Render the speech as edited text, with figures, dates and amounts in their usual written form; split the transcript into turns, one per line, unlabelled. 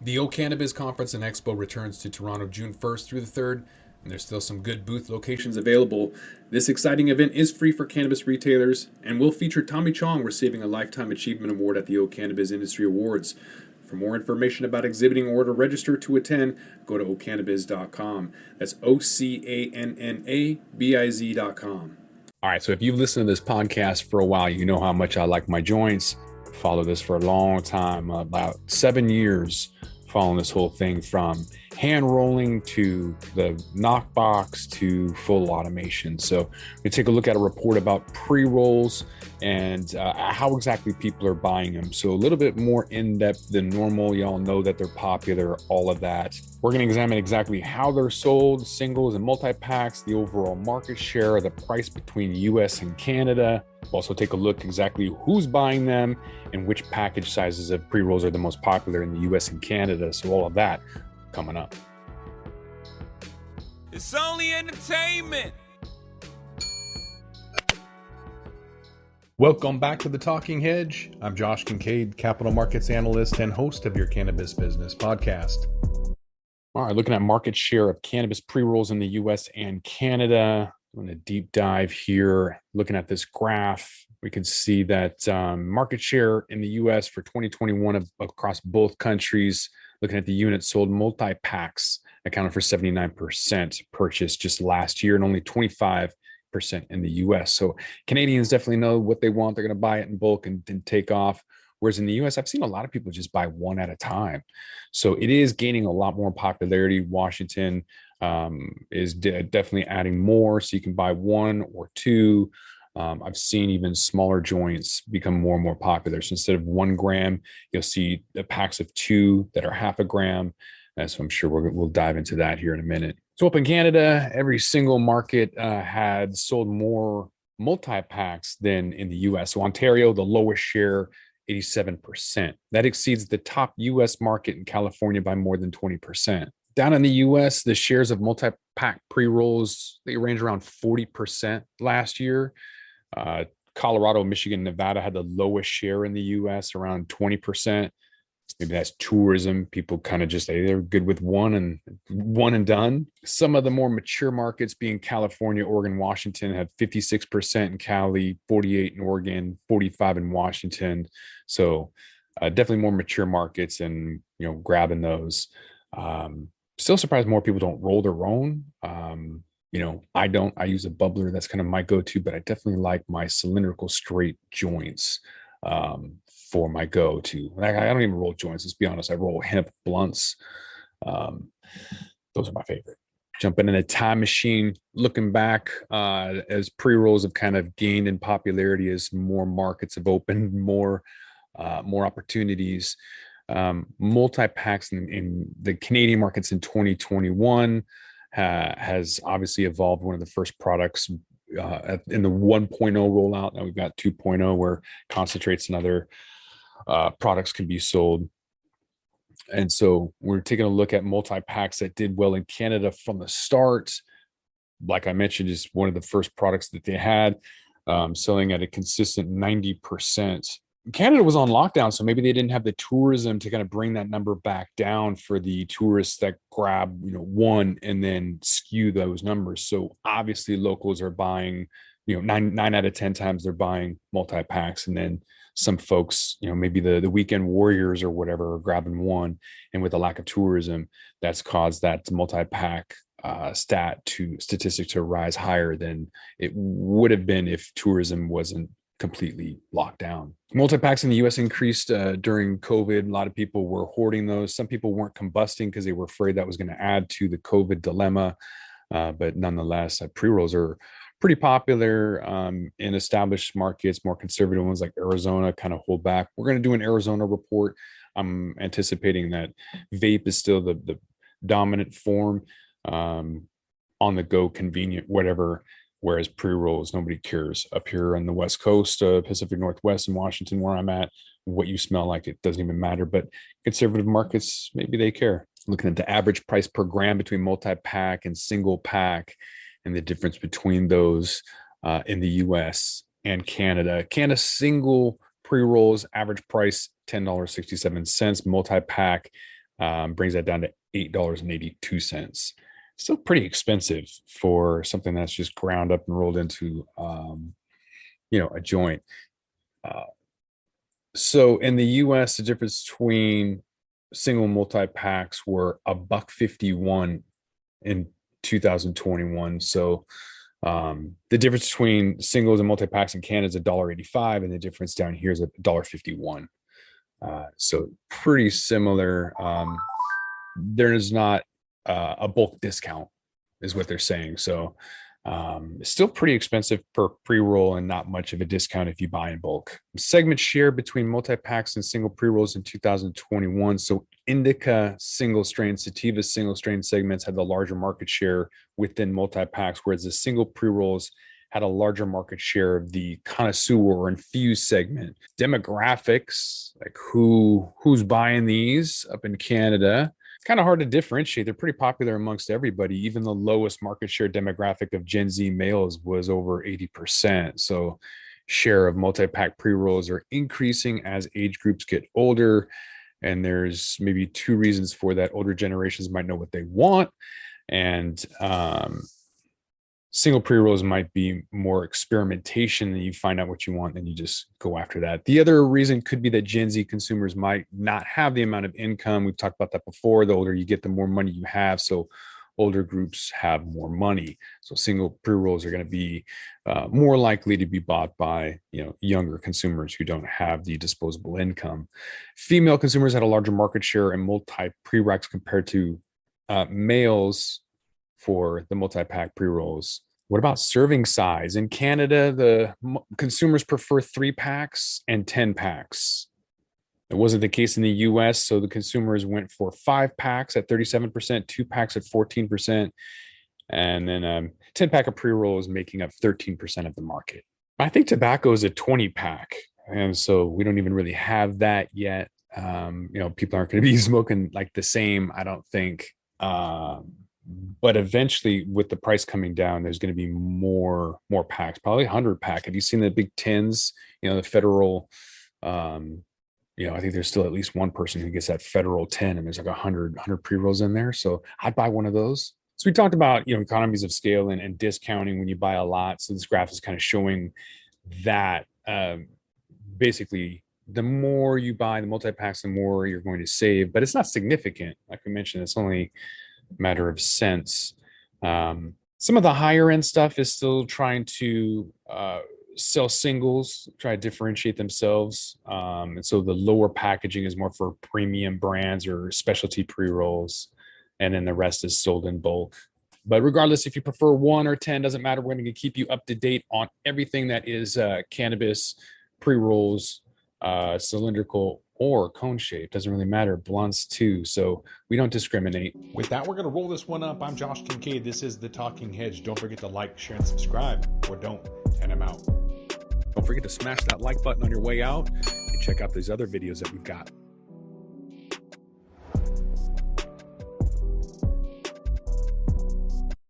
The O Cannabis Conference and Expo returns to Toronto June 1st through the 3rd, and there's still some good booth locations available. This exciting event is free for cannabis retailers and will feature Tommy Chong receiving a Lifetime Achievement Award at the O Cannabis Industry Awards. For more information about exhibiting or to register to attend, go to ocannabis.com. That's OCANNABIZ.com. All right, so if you've listened to this podcast for a while, you know how much I like my joints. Follow this for a long time, about 7 years, following this whole thing from hand rolling to the knockbox to full automation. So we take a look at a report about pre-rolls and how exactly people are buying them. So a little bit more in depth than normal. Y'all know that they're popular, all of that. We're going to examine exactly how they're sold, singles and multi-packs, the overall market share, the price between US and Canada. We'll also take a look exactly who's buying them and which package sizes of pre-rolls are the most popular in the US and Canada. So all of that coming up.
It's only entertainment.
Welcome back to The Talking Hedge. I'm Josh Kincaid, capital markets analyst and host of your Cannabis Business Podcast. All right, looking at market share of cannabis pre-rolls in the US and Canada. I'm going to deep dive here. Looking at this graph, we can see that market share in the US for 2021 across both countries, looking at the units sold, multi-packs accounted for 79% purchased just last year and only 25% in the US. So Canadians definitely know what they want. They're going to buy it in bulk and take off. Whereas in the US, I've seen a lot of people just buy one at a time. So it is gaining a lot more popularity. Washington is definitely adding more. So you can buy one or two. I've seen even smaller joints become more and more popular. So instead of 1 gram, you'll see the packs of 2 that are half a gram. So I'm sure we'll dive into that here in a minute. So up in Canada, every single market had sold more multi-packs than in the US. So Ontario, the lowest share, 87%. That exceeds the top US market in California by more than 20%. Down in the US, the shares of multi-pack pre-rolls, they range around 40% last year. Colorado, Michigan, Nevada had the lowest share in the US, around 20%. Maybe that's tourism. People kind of just say they're good with one and done. Some of the more mature markets being California, Oregon, Washington had 56% in Cali, 48 in Oregon, 45 in Washington. So definitely more mature markets and, grabbing those. Still surprised more people don't roll their own. I don't. I use a bubbler. That's kind of my go-to, but I definitely like my cylindrical straight joints for my go-to. I don't even roll joints. Let's be honest. I roll hemp blunts. Those are my favorite. Jumping in a time machine, looking back as pre-rolls have kind of gained in popularity as more markets have opened, more opportunities. Multi-packs in the Canadian markets in 2021 has obviously evolved. One of the first products in the 1.0 rollout. Now we've got 2.0 where concentrates and other products can be sold. And so we're taking a look at multi-packs that did well in Canada from the start. Like I mentioned, is one of the first products that they had, selling at a consistent 90%. Canada was on lockdown, so maybe they didn't have the tourism to kind of bring that number back down for the tourists that grab, one and then skew those numbers. So obviously locals are buying, nine out of 10 times they're buying multi-packs, and then some folks, maybe the weekend warriors or whatever are grabbing one. And with the lack of tourism, that's caused that multi-pack statistic to rise higher than it would have been if tourism wasn't completely locked down. Multi-packs in the US increased during COVID. A lot of people were hoarding those. Some people weren't combusting because they were afraid that was going to add to the COVID dilemma. But nonetheless, pre-rolls are pretty popular in established markets. More conservative ones like Arizona kind of hold back. We're going to do an Arizona report. I'm anticipating that vape is still the dominant form, on the go, convenient, whatever. Whereas pre-rolls, nobody cares. Up here on the West Coast, Pacific Northwest in Washington, where I'm at, what you smell like, it doesn't even matter. But conservative markets, maybe they care. Looking at the average price per gram between multi-pack and single pack and the difference between those in the US and Canada. Canada single pre-rolls, average price $10.67. Multi-pack brings that down to $8.82. Still pretty expensive for something that's just ground up and rolled into, a joint. So in the US, the difference between single and multi-packs were $1.51 in 2021. So the difference between singles and multi-packs in Canada is $1.85, and the difference down here is $1.51. So pretty similar. There is not a bulk discount, is what they're saying. So it's still pretty expensive per pre-roll and not much of a discount if you buy in bulk. Segment share between multi-packs and single pre-rolls in 2021. So indica single strain, sativa single strain segments had the larger market share within multi-packs, whereas the single pre-rolls had a larger market share of the connoisseur or infused segment. Demographics, like who's buying these up in Canada, it's kind of hard to differentiate. They're pretty popular amongst everybody. Even the lowest market share demographic of Gen Z males was over 80%. So share of multi-pack pre-rolls are increasing as age groups get older. And there's maybe two reasons for that. Older generations might know what they want. And single pre-rolls might be more experimentation, and you find out what you want and you just go after that. The other reason could be that Gen Z consumers might not have the amount of income. We've talked about that before. The older you get, the more money you have. So older groups have more money. So single pre-rolls are going to be more likely to be bought by younger consumers who don't have the disposable income. Female consumers had a larger market share in multi pre-racks compared to males for the multi-pack pre-rolls. What about serving size? In Canada, the consumers prefer 3-packs and 10-packs. It wasn't the case in the US, so the consumers went for 5-packs at 37%, 2-packs at 14%, and then 10-pack of pre-roll is making up 13% of the market. I think tobacco is a 20-pack, and so we don't even really have that yet. People aren't going to be smoking like the same, I don't think. But eventually, with the price coming down, there's going to be more packs, probably 100-pack. Have you seen the big tins? The federal. I think there's still at least one person who gets that federal 10, and there's like 100 pre-rolls in there. So I'd buy one of those. So we talked about economies of scale and discounting when you buy a lot. So this graph is kind of showing that basically the more you buy the multi-packs, the more you're going to save. But it's not significant, like we mentioned. It's only matter of cents. Some of the higher end stuff is still trying to sell singles, try to differentiate themselves. And so the lower packaging is more for premium brands or specialty pre-rolls. And then the rest is sold in bulk. But regardless, if you prefer 1 or 10, doesn't matter. We're going to keep you up to date on everything that is cannabis, pre-rolls, cylindrical, or cone shape. Doesn't really matter. Blunts too. So we don't discriminate.
With that, we're going to roll this one up. I'm Josh Kincaid. This is The Talking Hedge. Don't forget to like, share, and subscribe, or don't, and I'm out.
Don't forget to smash that like button on your way out and check out these other videos that we've got.